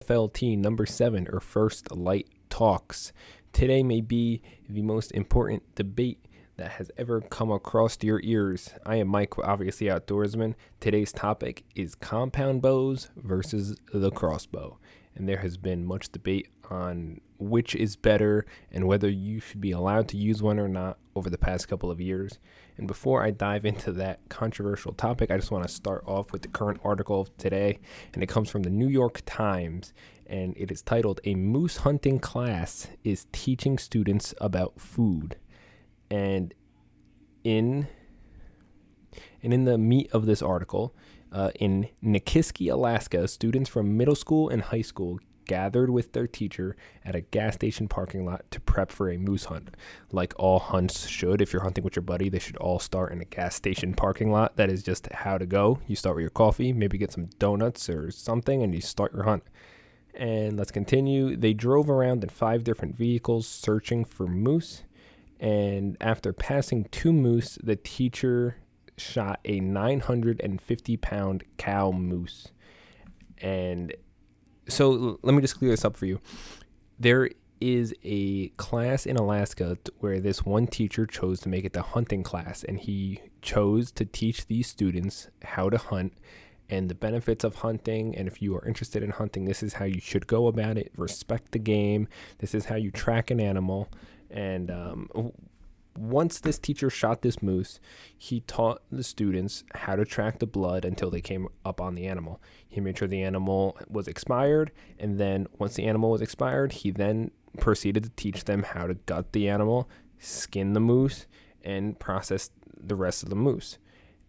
FLT number 7, or First Light Talks. Today may be the most important debate that has ever come across your ears. I am Mike, obviously Outdoorsman. Today's topic is compound bows versus the crossbow. And there has been much debate on which is better and whether you should be allowed to use one or not over the past couple of years. And before I dive into that controversial topic, I just want to start off with the current article of today, and it comes from the New York Times, and it is titled, "A Moose Hunting Class is Teaching Students About Food." And in the meat of this article, in Nikiski, Alaska, students from middle school and high school gathered with their teacher at a gas station parking lot to prep for a moose hunt. Like all hunts should, if you're hunting with your buddy, they should all start in a gas station parking lot. That is just how to go. You start with your coffee, maybe get some donuts or something, and you start your hunt. And let's continue. They drove around in 5 different vehicles searching for moose. And after passing 2 moose, the teacher shot a 950-pound cow moose. And so let me just clear this up for you. There is a class in Alaska where this one teacher chose to make it the hunting class, and he chose to teach these students how to hunt and the benefits of hunting. And if you are interested in hunting, this is how you should go about it. Respect the game. This is how you track an animal. And once this teacher shot this moose, he taught the students how to track the blood until they came up on the animal. He made sure the animal was expired, and then once the animal was expired, he then proceeded to teach them how to gut the animal, skin the moose, and process the rest of the moose.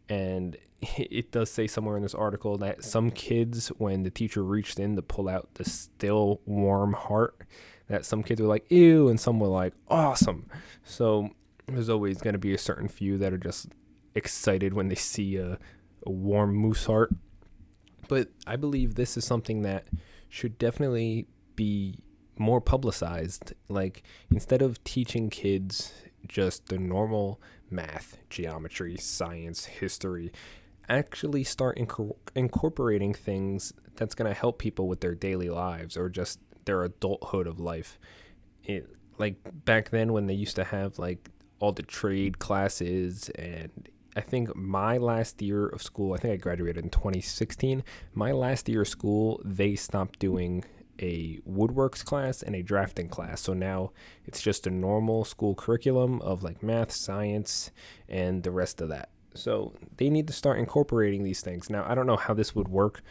And it does say somewhere in this article that some kids, when the teacher reached in to pull out the still warm heart, that some kids were like, ew, and some were like, awesome. So there's always going to be a certain few that are just excited when they see a warm moose heart. But I believe this is something that should definitely be more publicized. Like, instead of teaching kids just the normal math, geometry, science, history, actually start incorporating things that's going to help people with their daily lives or just their adulthood of life. Like back then when they used to have like all the trade classes, and I think my last year of school, I think I graduated in 2016. My last year of school, they stopped doing a woodworks class and a drafting class. So now it's just a normal school curriculum of like math, science, and the rest of that. So they need to start incorporating these things. Now, I don't know how this would work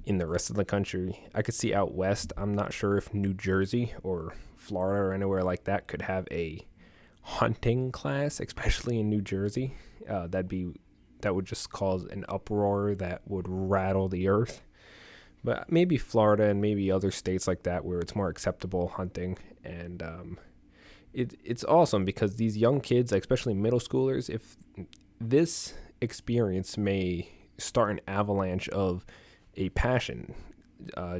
in the rest of the country. I could see out west. I'm not sure if New Jersey or Florida or anywhere like that could have a hunting class, especially in New Jersey. That would just cause an uproar that would rattle the earth. But maybe Florida and maybe other states like that where it's more acceptable hunting. And it's awesome because these young kids, especially middle schoolers, if this experience may start an avalanche of a passion,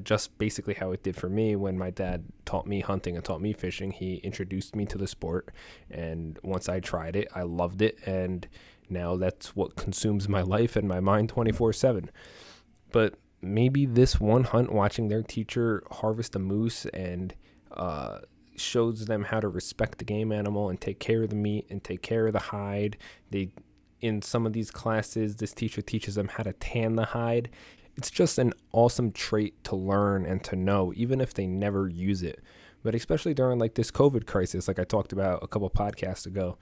just basically how it did for me when my dad taught me hunting and taught me fishing. He introduced me to the sport, and once I tried it, I loved it, and now that's what consumes my life and my mind 24/7. But maybe this one hunt, watching their teacher harvest a moose and shows them how to respect the game animal and take care of the meat and take care of the hide. In some of these classes, this teacher teaches them how to tan the hide. It's just an awesome trait to learn and to know, even if they never use it. But especially during like this COVID crisis, like I talked about a couple podcasts ago,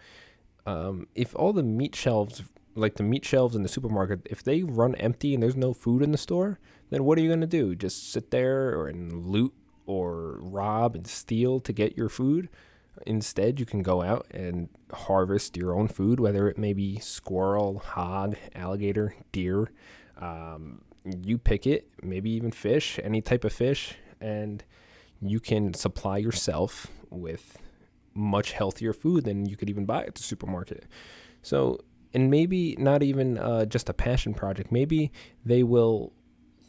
if all the meat shelves, like the meat shelves in the supermarket, if they run empty and there's no food in the store, then what are you going to do? Just sit there and loot or rob and steal to get your food? Instead, you can go out and harvest your own food, whether it may be squirrel, hog, alligator, deer. You pick it, maybe even fish, any type of fish, and you can supply yourself with much healthier food than you could even buy at the supermarket. So, and maybe not even just a passion project. Maybe they will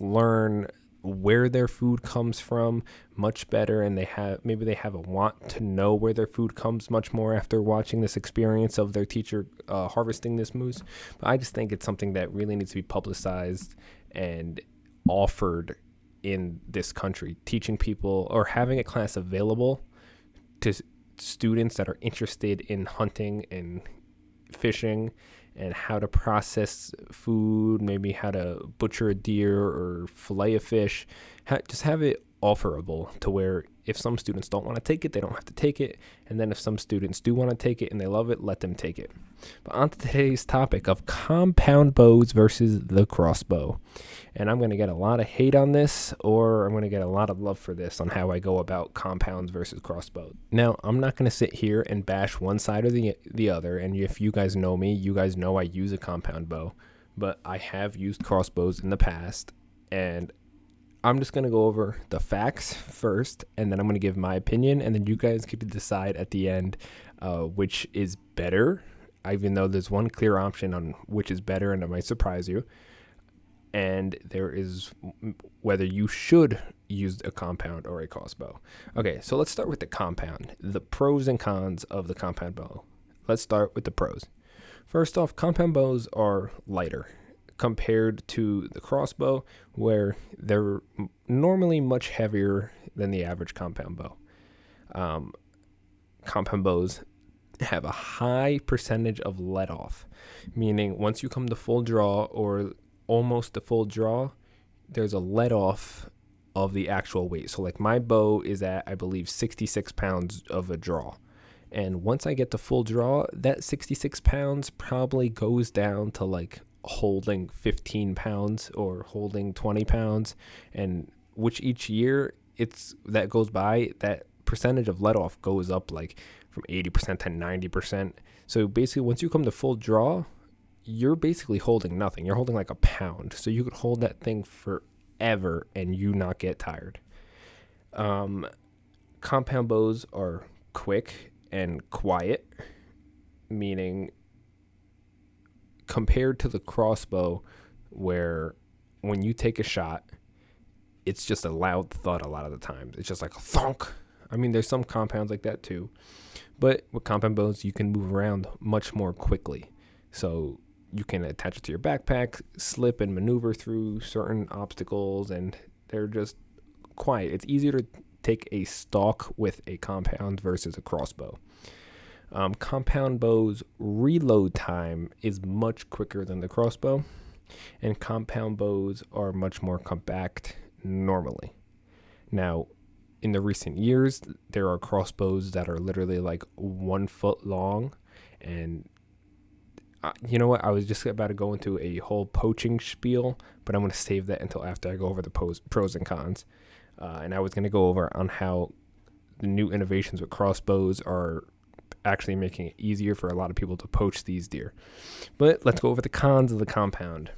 learn where their food comes from much better, and they have a want to know where their food comes much more after watching this experience of their teacher harvesting this moose. But I just think it's something that really needs to be publicized and offered in this country, teaching people or having a class available to students that are interested in hunting and fishing and how to process food, maybe how to butcher a deer or fillet a fish. Just have it offerable to where if some students don't want to take it, they don't have to take it. And then if some students do want to take it and they love it, let them take it. But on to today's topic of compound bows versus the crossbow. And I'm going to get a lot of hate on this, or I'm going to get a lot of love for this on how I go about compounds versus crossbow. Now, I'm not going to sit here and bash one side or the other. And if you guys know me, you guys know I use a compound bow, but I have used crossbows in the past, and I'm just going to go over the facts first, and then I'm going to give my opinion, and then you guys get to decide at the end which is better, even though there's one clear option on which is better, and it might surprise you. And there is whether you should use a compound or a crossbow. Okay, so let's start with the compound, the pros and cons of the compound bow. Let's start with the pros. First off, compound bows are lighter compared to the crossbow, where they're normally much heavier than the average compound bow. Compound bows have a high percentage of let off, meaning once you come to full draw or almost to full draw, there's a let off of the actual weight. So like my bow is at, I believe, 66 pounds of a draw. And once I get to full draw, that 66 pounds probably goes down to like holding 15 pounds or holding 20 pounds, and which each year that goes by, that percentage of let off goes up like from 80% to 90%. So basically once you come to full draw, you're basically holding nothing. You're holding like a pound. So you could hold that thing forever and you not get tired. Compound bows are quick and quiet, meaning compared to the crossbow, where when you take a shot, it's just a loud thud a lot of the times. It's just like a thunk. I mean, there's some compounds like that too. But with compound bows, you can move around much more quickly. So you can attach it to your backpack, slip and maneuver through certain obstacles, and they're just quiet. It's easier to take a stalk with a compound versus a crossbow. Compound bows reload time is much quicker than the crossbow, and compound bows are much more compact normally. Now, in the recent years, there are crossbows that are literally like 1 foot long, and you know what? I was just about to go into a whole poaching spiel, but I'm going to save that until after I go over the pros and cons. And I was going to go over on how the new innovations with crossbows are actually making it easier for a lot of people to poach these deer. But let's go over the cons of the compound.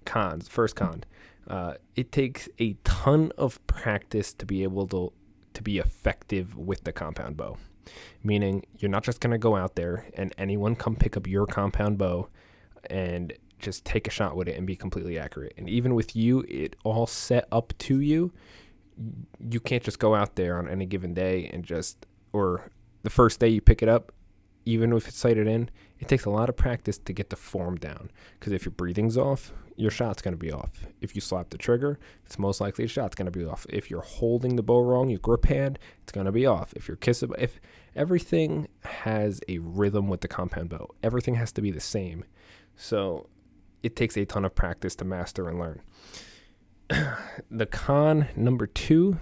Cons. First con. It takes a ton of practice to be able to be effective with the compound bow. Meaning you're not just going to go out there and anyone come pick up your compound bow and just take a shot with it and be completely accurate. And even with you, it all set up to you. You can't just go out there on any given day and or the first day you pick it up, even if it's sighted in, it takes a lot of practice to get the form down. Because if your breathing's off, your shot's going to be off. If you slap the trigger, it's most likely your shot's going to be off. If you're holding the bow wrong, your grip hand, it's going to be off. If everything has a rhythm with the compound bow, everything has to be the same. So it takes a ton of practice to master and learn. The con number 2,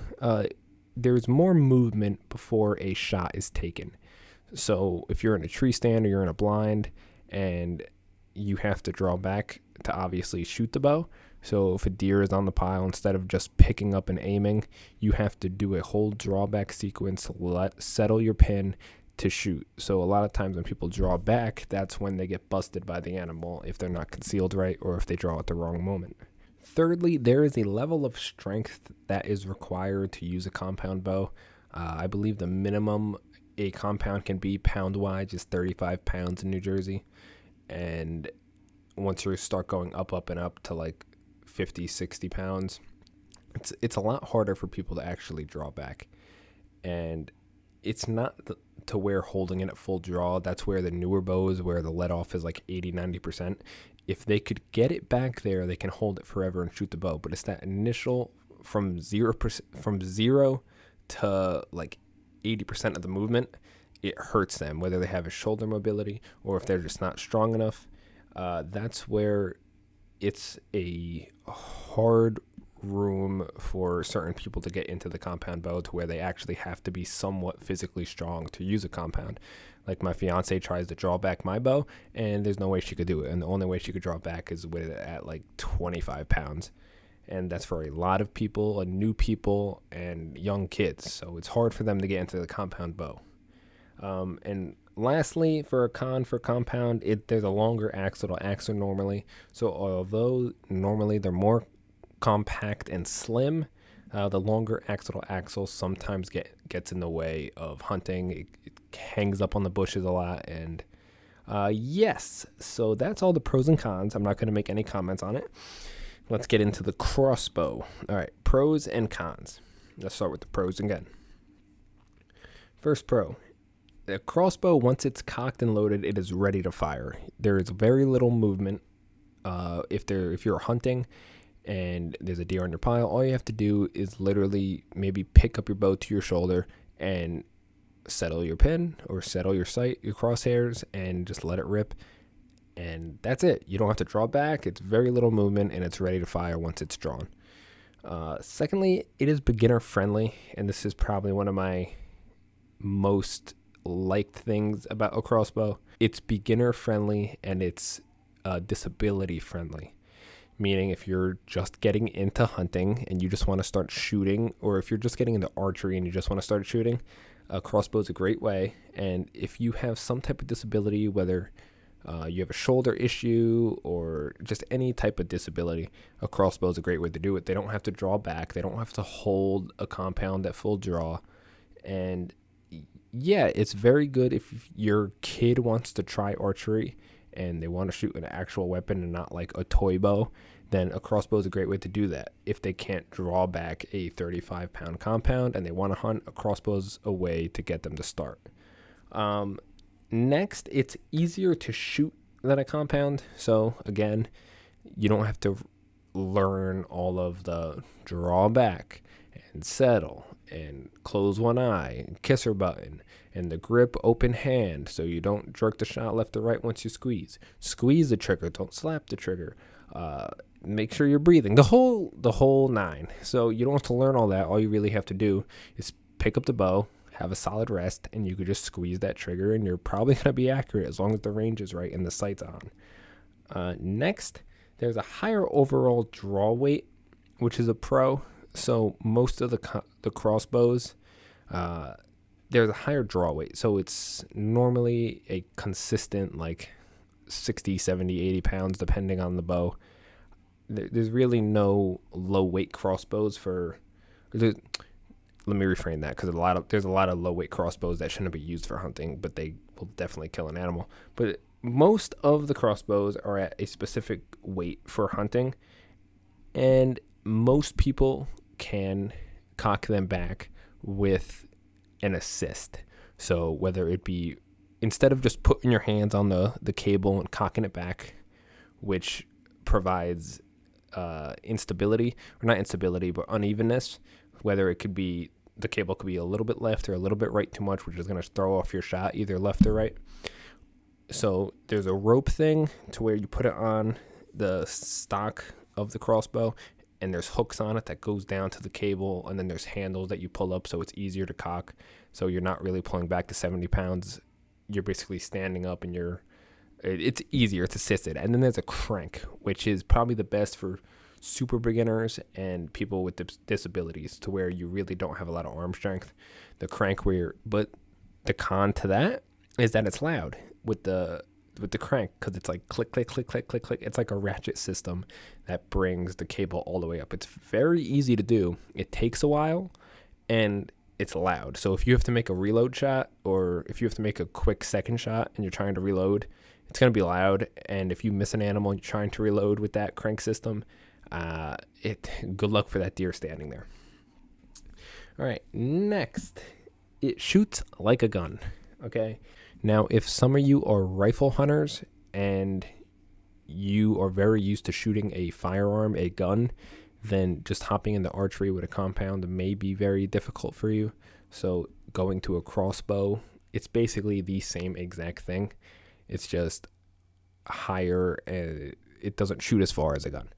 there's more movement before a shot is taken. So if you're in a tree stand or you're in a blind and you have to draw back to obviously shoot the bow. So if a deer is on the pile, instead of just picking up and aiming, you have to do a whole drawback sequence to settle your pin to shoot. So a lot of times when people draw back, that's when they get busted by the animal if they're not concealed right or if they draw at the wrong moment. Thirdly, there is a level of strength that is required to use a compound bow. I believe the minimum a compound can be pound-wise is 35 pounds in New Jersey. And once you start going up and up to like 50, 60 pounds, it's a lot harder for people to actually draw back. And it's not to where holding it at full draw. That's where the newer bows, where the let-off is like 80, 90%. If they could get it back there, they can hold it forever and shoot the bow. But it's that initial from 0 to like 80% of the movement, it hurts them, whether they have a shoulder mobility or if they're just not strong enough. That's where it's a hard room for certain people to get into the compound bow, to where they actually have to be somewhat physically strong to use a compound. Like my fiance tries to draw back my bow, and there's no way she could do it. And the only way she could draw back is with it at like 25 pounds. And that's for a lot of people, new people, and young kids. So it's hard for them to get into the compound bow. And lastly, for compound, there's a longer axle to axle normally. So although normally they're more compact and slim, the longer axle to axle sometimes gets in the way of hunting. It hangs up on the bushes a lot. And yes, so that's all the pros and cons. I'm not going to make any comments on it. Let's get into the crossbow. All right, pros and cons. Let's start with the pros again. First pro. The crossbow, once it's cocked and loaded, it is ready to fire. There is very little movement. If you're hunting and there's a deer on your pile, all you have to do is literally maybe pick up your bow to your shoulder and settle your pin or settle your sight, your crosshairs, and just let it rip. And that's it. You don't have to draw back. It's very little movement, and it's ready to fire once it's drawn. Secondly, it is beginner friendly, and this is probably one of my most liked things about a crossbow. It's beginner friendly, and it's disability friendly. Meaning if you're just getting into hunting and you just want to start shooting, or if you're just getting into archery and you just want to start shooting, a crossbow is a great way. And if you have some type of disability, whether you have a shoulder issue or just any type of disability, a crossbow is a great way to do it. They don't have to draw back. They don't have to hold a compound at full draw. And yeah, it's very good if your kid wants to try archery and they want to shoot an actual weapon and not like a toy bow, then a crossbow is a great way to do that. If they can't draw back a 35-pound compound and they want to hunt, a crossbow is a way to get them to start. Next, it's easier to shoot than a compound. So again, you don't have to learn all of the draw back and settle and close one eye and kisser button and the grip open hand, so you don't jerk the shot left or right once you squeeze the trigger, don't slap the trigger, make sure you're breathing, the whole nine. So you don't have to learn all that. All you really have to do is pick up the bow, have a solid rest, and you could just squeeze that trigger, and you're probably going to be accurate as long as the range is right and the sight's on. Next, there's a higher overall draw weight, which is a pro. So most of the crossbows, there's a higher draw weight. So it's normally a consistent like 60, 70, 80 pounds, depending on the bow. There's really no low weight crossbows let me reframe that, because there's a lot of low weight crossbows that shouldn't be used for hunting, but they will definitely kill an animal. But most of the crossbows are at a specific weight for hunting, and most people can cock them back with an assist. So whether it be, instead of just putting your hands on the cable and cocking it back, which provides instability, or not instability, but unevenness, whether it could be the cable could be a little bit left or a little bit right too much, which is going to throw off your shot either left or right. So there's a rope thing to where you put it on the stock of the crossbow, and there's hooks on it that goes down to the cable, and then there's handles that you pull up so it's easier to cock. So you're not really pulling back to 70 pounds. You're basically standing up, and it's easier. It's assisted. And then there's a crank, which is probably the best for super beginners and people with disabilities, to where you really don't have a lot of arm strength. The crank but the con to that is that it's loud with the crank, because it's like click, click, click, click, click, click. It's like a ratchet system that brings the cable all the way up. It's very easy to do. It takes a while, and it's loud. So if you have to make a reload shot, or if you have to make a quick second shot and you're trying to reload, it's going to be loud. And if you miss an animal and you're trying to reload with that crank system, good luck for that deer standing there. All right, next, it shoots like a gun. Okay. Now, if some of you are rifle hunters and you are very used to shooting a firearm, a gun, then just hopping into archery with a compound may be very difficult for you. So going to a crossbow, it's basically the same exact thing. It's just higher, and it doesn't shoot as far as a gun,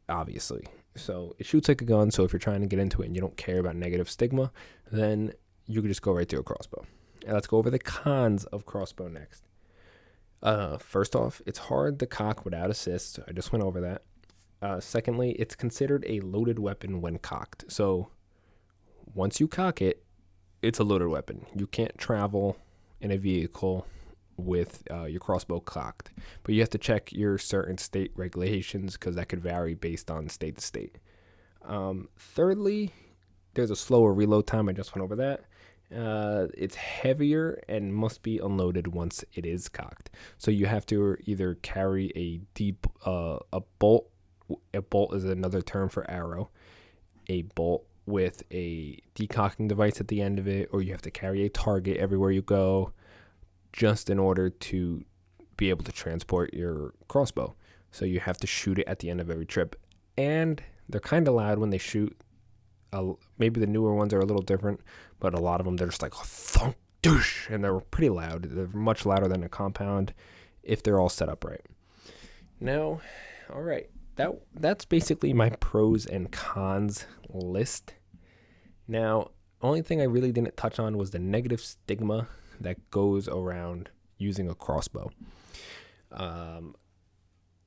obviously. So it shoots like a gun. So if you're trying to get into it and you don't care about negative stigma, then you can just go right to a crossbow. And let's go over the cons of crossbow next. First off, it's hard to cock without assist. I just went over that. Secondly, it's considered a loaded weapon when cocked. So once you cock it, it's a loaded weapon. You can't travel in a vehicle with your crossbow cocked, but you have to check your certain state regulations because that could vary based on state to state. Thirdly, there's a slower reload time. I just went over that. It's heavier and must be unloaded once it is cocked. So you have to either carry a bolt. A bolt is another term for arrow. A bolt with a decocking device at the end of it, or you have to carry a target everywhere you go, just in order to be able to transport your crossbow. So you have to shoot it at the end of every trip. And they're kind of loud when they shoot. Maybe the newer ones are a little different, but a lot of them, they're just like thunk, douche, and they're pretty loud. They're much louder than a compound if they're all set up right. Now, all right, that's basically my pros and cons list. Now, only thing I really didn't touch on was the negative stigma that goes around using a crossbow.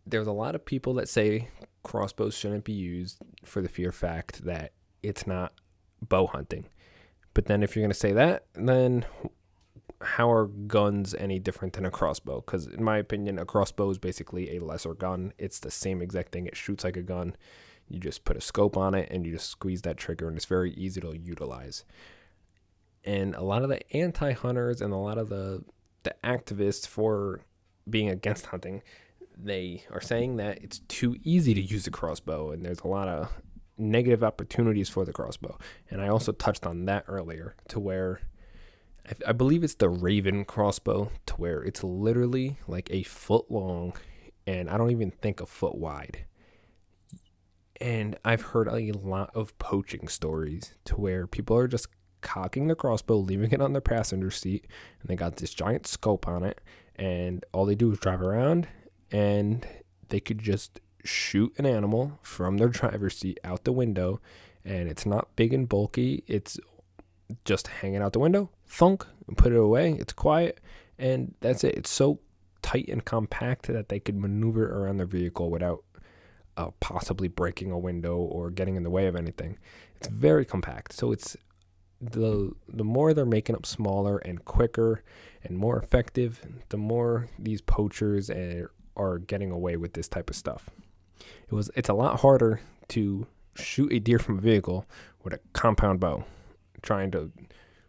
There's a lot of people that say crossbows shouldn't be used for the sheer fact that it's not bow hunting. But then if you're going to say that, then how are guns any different than a crossbow? Because in my opinion, a crossbow is basically a lesser gun. It's the same exact thing. It shoots like a gun. You just put a scope on it and you just squeeze that trigger, and it's very easy to utilize. And a lot of the anti-hunters and a lot of the activists for being against hunting, they are saying that it's too easy to use a crossbow, and there's a lot of negative opportunities for the crossbow. And I also touched on that earlier, to where I believe it's the Raven crossbow, to where it's literally like a foot long and I don't even think a foot wide. And I've heard a lot of poaching stories to where people are just cocking the crossbow, leaving it on their passenger seat, and they got this giant scope on it, and all they do is drive around, and they could just shoot an animal from their driver's seat out the window, and it's not big and bulky. It's just hanging out the window, thunk, and put it away. It's quiet, and that's it. It's so tight and compact that they could maneuver around their vehicle without possibly breaking a window or getting in the way of anything. It's very compact. So it's the more they're making them smaller and quicker and more effective, the more these poachers are getting away with this type of stuff. It's a lot harder to shoot a deer from a vehicle with a compound bow, trying to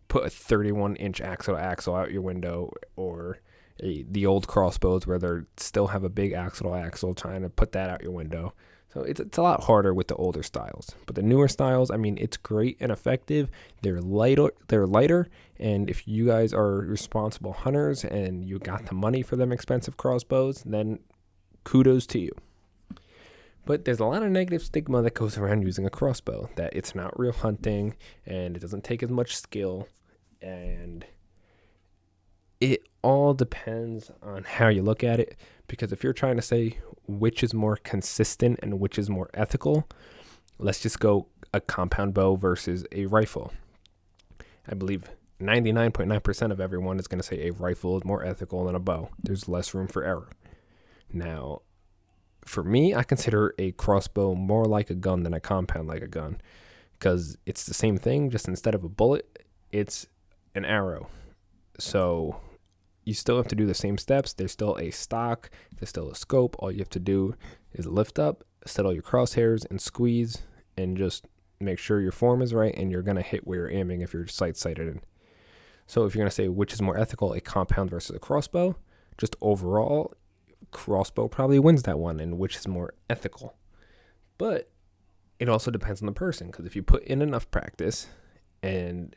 put a 31-inch axle out your window, or the old crossbows where they still have a big axle, trying to put that out your window. So it's a lot harder with the older styles. But the newer styles, I mean, it's great and effective. They're lighter, and if you guys are responsible hunters and you got the money for them expensive crossbows, then kudos to you. But there's a lot of negative stigma that goes around using a crossbow, that it's not real hunting and it doesn't take as much skill, and it all depends on how you look at it. Because if you're trying to say which is more consistent and which is more ethical, let's just go a compound bow versus a rifle. I believe 99.9% of everyone is going to say a rifle is more ethical than a bow. There's less room for error. Now, for me, I consider a crossbow more like a gun than a compound like a gun, because it's the same thing, just instead of a bullet, it's an arrow. So you still have to do the same steps. There's still a stock, there's still a scope. All you have to do is lift up, settle your crosshairs, and squeeze, and just make sure your form is right, and you're going to hit where you're aiming if you're sight-sighted in. So if you're going to say which is more ethical, a compound versus a crossbow, just overall, crossbow probably wins that one, and which is more ethical. But it also depends on the person, because if you put in enough practice, and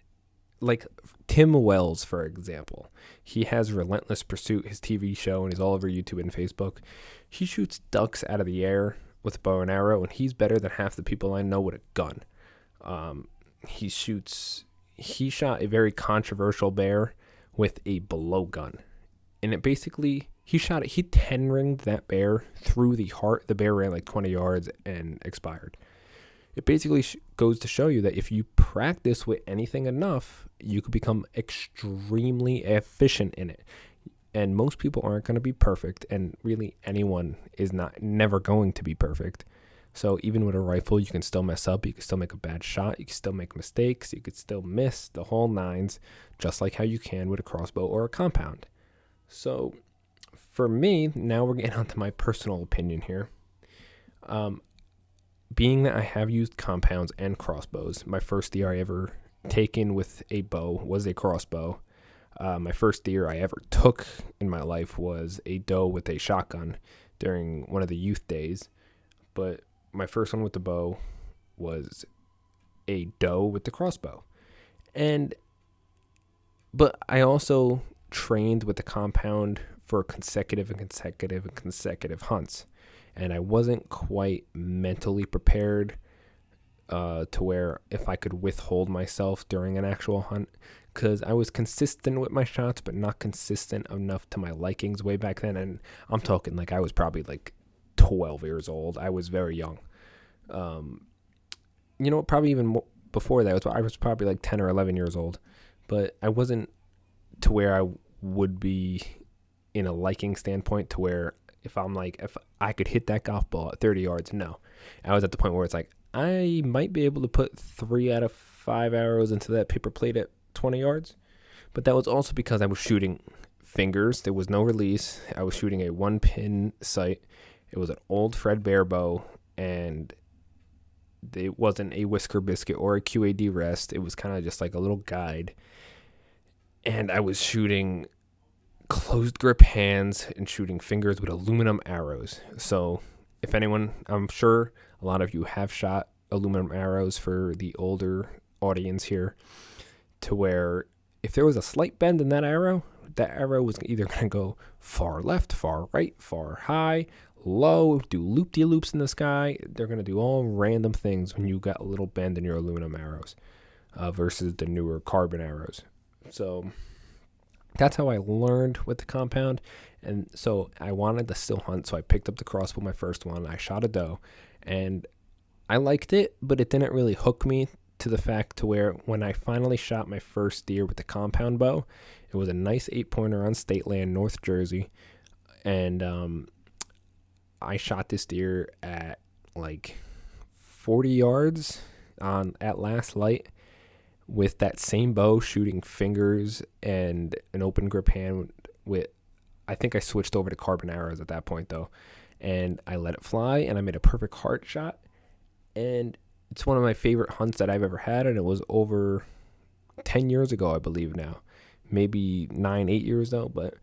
like Tim Wells, for example, he has Relentless Pursuit, his TV show, and he's all over YouTube and Facebook. He shoots ducks out of the air with a bow and arrow, and he's better than half the people I know with a gun. He shot a very controversial bear with a blowgun, and he 10-ringed that bear through the heart. The bear ran like 20 yards and expired. It basically goes to show you that if you practice with anything enough, you could become extremely efficient in it. And most people aren't going to be perfect, and really anyone is never going to be perfect. So even with a rifle, you can still mess up. You can still make a bad shot. You can still make mistakes. You could still miss the whole nines, just like how you can with a crossbow or a compound. So for me, now we're getting onto my personal opinion here. Being that I have used compounds and crossbows, my first deer I ever taken with a bow was a crossbow. My first deer I ever took in my life was a doe with a shotgun during one of the youth days. But my first one with the bow was a doe with the crossbow. But I also trained with the compound for consecutive hunts. And I wasn't quite mentally prepared to where if I could withhold myself during an actual hunt, because I was consistent with my shots, but not consistent enough to my likings way back then. And I'm talking like I was probably like 12 years old. I was very young. Probably even before that, I was probably like 10 or 11 years old. But I wasn't to where I would be in a liking standpoint to where if I could hit that golf ball at 30 yards, no. I was at the point where it's like, I might be able to put 3 out of 5 arrows into that paper plate at 20 yards. But that was also because I was shooting fingers. There was no release. I was shooting a 1-pin sight. It was an old Fred Bear bow, and it wasn't a Whisker Biscuit or a QAD rest. It was kind of just like a little guide. And I was shooting closed grip hands and shooting fingers with aluminum arrows. So if anyone, I'm sure a lot of you have shot aluminum arrows for the older audience here, to where if there was a slight bend in that arrow was either going to go far left, far right, far high, low, do loop-de-loops in the sky. They're going to do all random things when you got a little bend in your aluminum arrows versus the newer carbon arrows. So that's how I learned with the compound. And so I wanted to still hunt, so I picked up the crossbow, my first one. I shot a doe, and I liked it, but it didn't really hook me to the fact to where when I finally shot my first deer with the compound bow, it was a nice 8-pointer on state land, North Jersey. And I shot this deer at like 40 yards at last light with that same bow, shooting fingers and an open grip hand with, I think I switched over to carbon arrows at that point though. And I let it fly, and I made a perfect heart shot. And it's one of my favorite hunts that I've ever had, and it was over 10 years ago, I believe now. Maybe 8 years though, but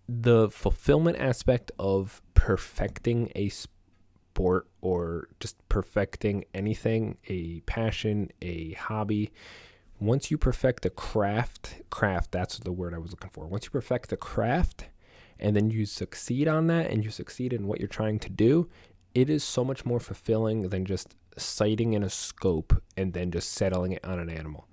the fulfillment aspect of perfecting a sport or just perfecting anything, a passion, a hobby, once you perfect the craft, that's the word I was looking for. Once you perfect the craft and then you succeed on that and you succeed in what you're trying to do, it is so much more fulfilling than just sighting in a scope and then just settling it on an animal.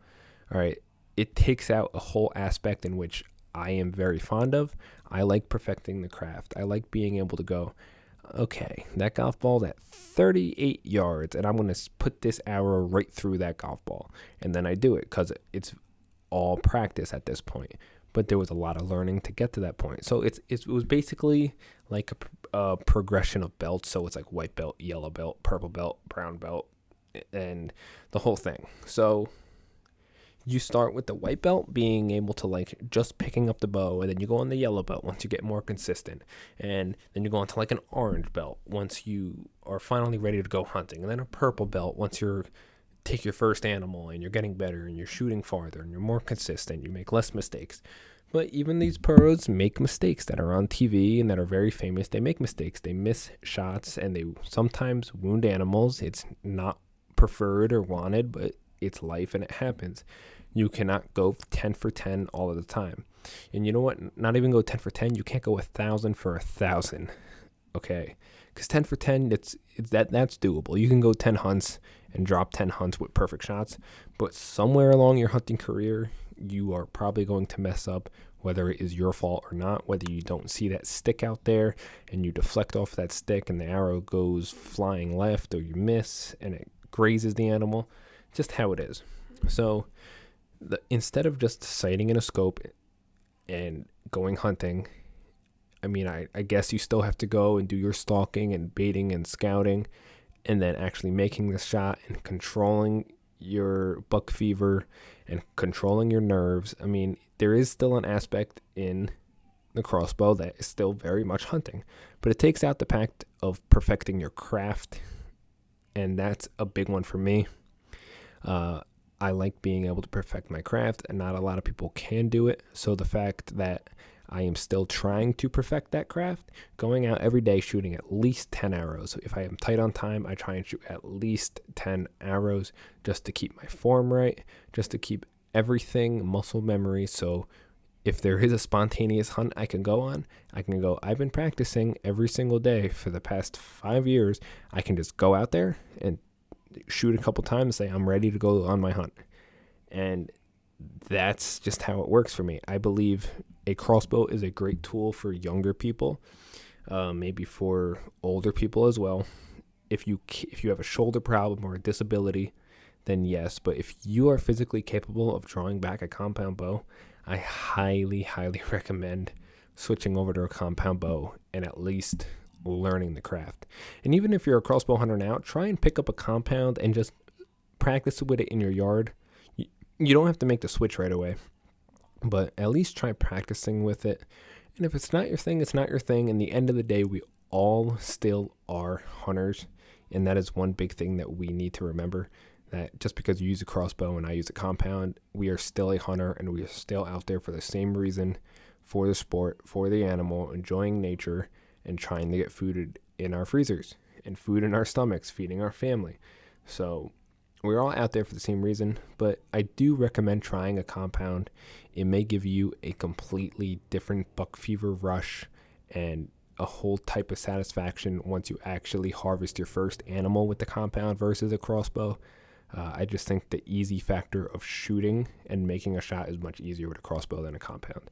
All right. It takes out a whole aspect in which I am very fond of. I like perfecting the craft. I like being able to go, okay, that golf ball's at 38 yards, and I'm going to put this arrow right through that golf ball. And then I do it because it's all practice at this point. But there was a lot of learning to get to that point. So it was basically like a progression of belts. So it's like white belt, yellow belt, purple belt, brown belt, and the whole thing. So you start with the white belt being able to like just picking up the bow, and then you go on the yellow belt once you get more consistent, and then you go on to like an orange belt once you are finally ready to go hunting, and then a purple belt once you're take your first animal and you're getting better and you're shooting farther and you're more consistent, you make less mistakes. But even these pros make mistakes that are on TV and that are very famous. They make mistakes, they miss shots, and they sometimes wound animals. It's not preferred or wanted, but it's life and it happens. You cannot go 10 for 10 all of the time. And you know what? Not even go 10 for 10. You can't go 1,000 for 1,000. Okay. Because 10 for 10, that's doable. You can go 10 hunts and drop 10 hunts with perfect shots, but somewhere along your hunting career, you are probably going to mess up, whether it is your fault or not, whether you don't see that stick out there and you deflect off that stick and the arrow goes flying left, or you miss and it grazes the animal, just how it is. So instead of just sighting in a scope and going hunting, I mean, I guess you still have to go and do your stalking and baiting and scouting, and then actually making the shot and controlling your buck fever and controlling your nerves. I mean, there is still an aspect in the crossbow that is still very much hunting, but it takes out the fact of perfecting your craft, and that's a big one for me. I like being able to perfect my craft, and not a lot of people can do it. So the fact that I am still trying to perfect that craft, going out every day shooting at least 10 arrows. If I am tight on time, I try and shoot at least 10 arrows just to keep my form right, just to keep everything muscle memory. So if there is a spontaneous hunt I can go on, I've been practicing every single day for the past 5 years. I can just go out there and shoot a couple times, say I'm ready to go on my hunt. And that's just how it works for me. I believe a crossbow is a great tool for younger people, maybe for older people as well. If you have a shoulder problem or a disability, then yes. But if you are physically capable of drawing back a compound bow, I highly, highly recommend switching over to a compound bow and at least learning the craft. And even if you're a crossbow hunter now, try and pick up a compound and just practice with it in your yard. You don't have to make the switch right away, but at least try practicing with it. And if it's not your thing, it's not your thing. In the end of the day, we all still are hunters, and that is one big thing that we need to remember, that just because you use a crossbow and I use a compound, we are still a hunter, and we are still out there for the same reason, for the sport, for the animal, enjoying nature, and trying to get food in our freezers and food in our stomachs, feeding our family. So we're all out there for the same reason, but I do recommend trying a compound. It may give you a completely different buck fever rush and a whole type of satisfaction once you actually harvest your first animal with the compound versus a crossbow. I just think the easy factor of shooting and making a shot is much easier with a crossbow than a compound.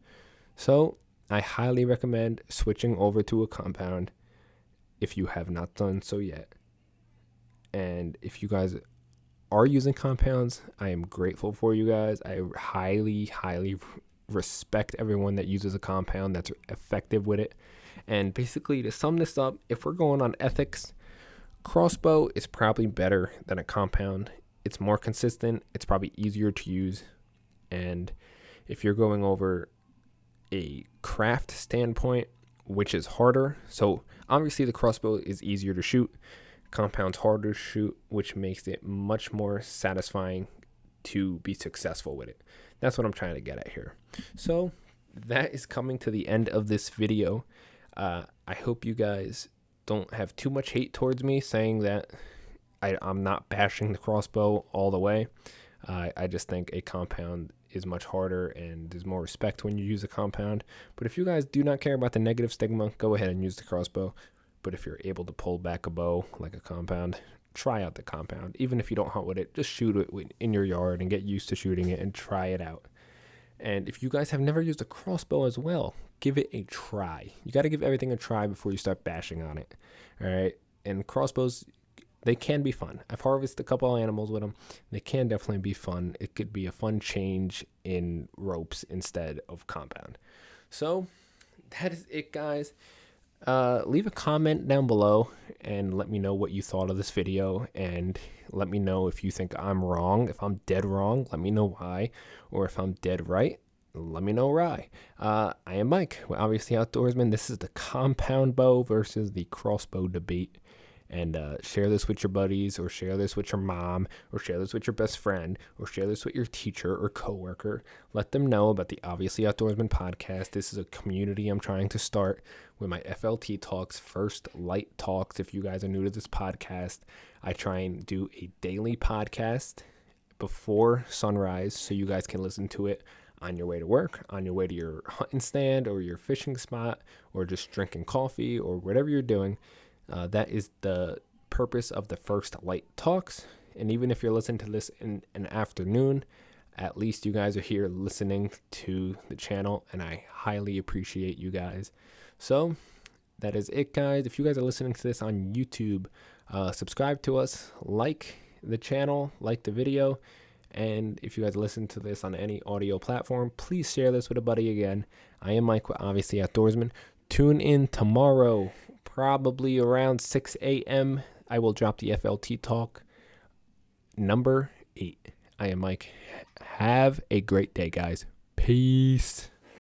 So I highly recommend switching over to a compound if you have not done so yet. And if you guys are using compounds, I am grateful for you guys. I highly, highly respect everyone that uses a compound that's effective with it. And basically, to sum this up, if we're going on ethics, crossbow is probably better than a compound. It's more consistent. It's probably easier to use. And if you're going over a craft standpoint, which is harder, so obviously the crossbow is easier to shoot, compound's harder to shoot, which makes it much more satisfying to be successful with it. That's what I'm trying to get at here. So that is coming to the end of this video. I hope you guys don't have too much hate towards me saying that I'm not bashing the crossbow all the way. I just think a compound is much harder and there's more respect when you use a compound. But if you guys do not care about the negative stigma, go ahead and use the crossbow. But if you're able to pull back a bow like a compound, try out the compound. Even if you don't hunt with it, just shoot it in your yard and get used to shooting it and try it out. And if you guys have never used a crossbow as well, give it a try. You got to give everything a try before you start bashing on it. All right. And crossbows, they can be fun. I've harvested a couple of animals with them. They can definitely be fun. It could be a fun change in ropes instead of compound. So that is it, guys. Leave a comment down below and let me know what you thought of this video, and let me know if you think I'm wrong. If I'm dead wrong, let me know why, or if I'm dead right, let me know why. I am Mike, we're obviously Outdoorsmen. This is the compound bow versus the crossbow debate. And share this with your buddies, or share this with your mom, or share this with your best friend, or share this with your teacher or coworker. Let them know about the Obviously Outdoorsman podcast. This is a community I'm trying to start with my FLT Talks, First Light Talks. If you guys are new to this podcast, I try and do a daily podcast before sunrise so you guys can listen to it on your way to work, on your way to your hunting stand or your fishing spot, or just drinking coffee or whatever you're doing. That is the purpose of the First Light Talks. And even if you're listening to this in an afternoon, at least you guys are here listening to the channel, and I highly appreciate you guys. So that is it, guys. If you guys are listening to this on YouTube, subscribe to us, like the channel, like the video. And if you guys listen to this on any audio platform, please share this with a buddy again. I am Mike with Obviously Outdoorsman. Tune in tomorrow, probably around 6 a.m. I will drop the FLT talk number 8. I am Mike. Have a great day, guys. Peace.